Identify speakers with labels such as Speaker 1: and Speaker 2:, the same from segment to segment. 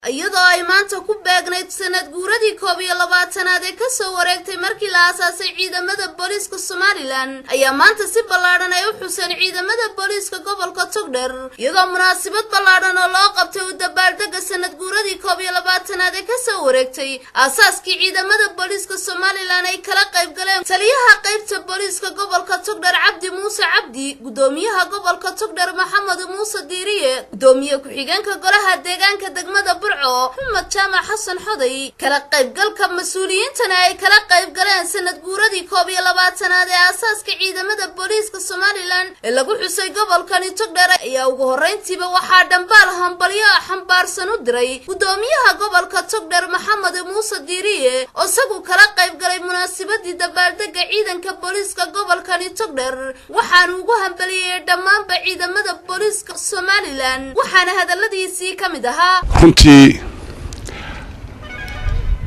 Speaker 1: iyadoo ay maanta ku beegnayd sanad guuradii 21aad ee ka soo wareegtay markii la aasaasay ciidamada booliiska Somaliland ayaa maanta si ballaaran ay u xuseen ciidamada booliiska gobolka Togdheer iyadoo munaasabad ballaaran oo loo qabtay u dabaaldega sanad guuradii 21aad ee ka soo wareegtay aasaaskii ciidamada booliiska Somaliland ay kala qayb galeen taliyaha qaybta booliiska gobolka Togdheer Cabdi Muuse Cabdi gudoomiyaha gobolka Togdheer Maxamed Muuse Diiriye gudoomiyaha ku-xigeenka golaha deegaanka degmada محمد جامع حسن حضي كلا قيب قلك مسؤولين تناي كلا قيب قلان سند قوردي كوبي لباتنا دي أساس كعيدة مدى بوليس كالسوماليلان اللي قو حسي قبل كان تقدر يا وقهرين تيبا وحادن بالهم بليا حنبار سندري ودوميها قبل كتقدر محمد موسى ديريه وساقو كلا قيب قلي مناسبة دي دبالدق عيدا كبوليس قبل كان تقدر وحان وقوهم بليا دمان بعيدة مدى بوليس كالسوماليلان وحان هذا الذي يسي كمدها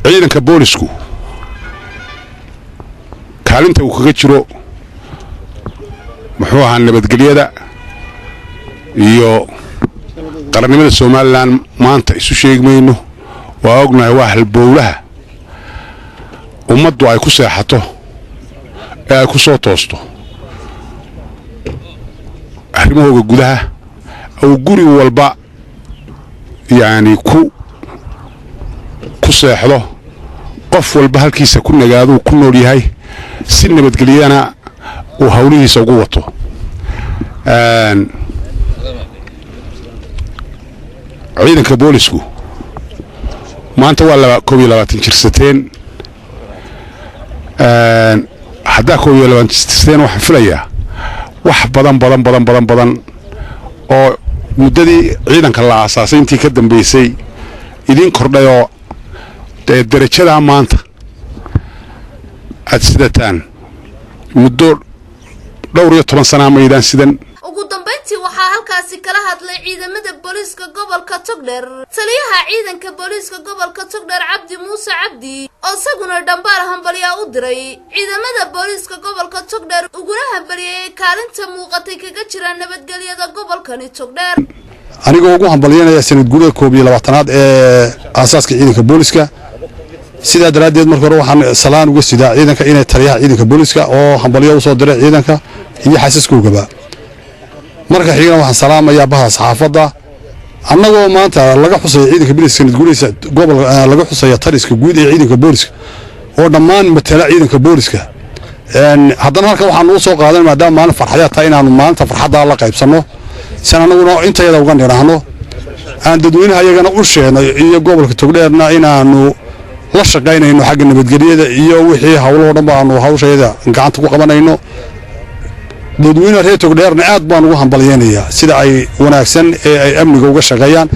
Speaker 1: ciidanka boolisku kaalinta uu kaga jiro muxuu ahaa nabadgelyada iyo qarannimada Soomaaliland maanta isu sheegmayno waa ognahay waa halbowlaha ummaddu ay ku seexato ee ay ku soo toosto arrimahooda gudaha oo guri walba يعني ku seexdo qof walba halkiisa ku nagaado ku nool yahay si nabadgeliyana oo hawlihiisa ugu wato ciidanka boolisku maanta waa 22 jirsateen hadda 22 jirsateen waxa filayaa wax badan oo muddadii ciidanka la aasaasay intii ka dambeysay idin kordhayo darajada maanta aad sidataan muddo dhowr iyo 10 sano meeydaan sidan ugu dambeyntii waxa halkaasi kala hadlay ciidamada booliiska gobolka Togdheer taliyaha ciidanka booliiska gobolka Togdheer Cabdi Muuse Cabdi oo isaguna dhambaar hambaliya u diray ciidamada booliiska gobolka Togdheer uguna hambaliyay kaalinta muuqatay kaga jira nabadgelyada gobolkani Togdheer
Speaker 2: anigoo ugu hambaliyay sanad guurada 21aad ee aasaaska ciidanka booliiska sida daraadeed markii hore waxaan salaan uga sidaa ciidanka inay taliyaha ciidanka booliiska oo hambaliya u soo diray ciidanka iyo xasaskooda marka xigana waxaan salaamayaa baha saxaafada annagoo maanta laga xusay ciidanka booliiska sanad guuraysa gobol laga xusay taliska guud ee ciidanka booliiska oo dhammaan matala ciidanka booliiska haddana halka waxaan u soo qaadan maadaama maalin farxad tahay inaanu maalinta farxadda la qaybsano sanaduna intayada uga dhirahno aan dadweynaha iyagana u sheegnay iyo gobolka Togdheerna inaanu la shaqeynayno xagga nabadgelyada iyo wixii hawlo dhan baanu hawsheeda gacanta ku qabanayno dadweynaha reer Togdheerna aad baan ugu hambalyeynaya sida ay wanaagsan ee ay amniga uga shaqeeyaan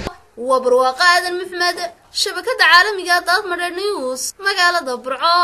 Speaker 1: وبرواقة محمد شبكة عالمية ضغط مدى نيوز مقالة برعو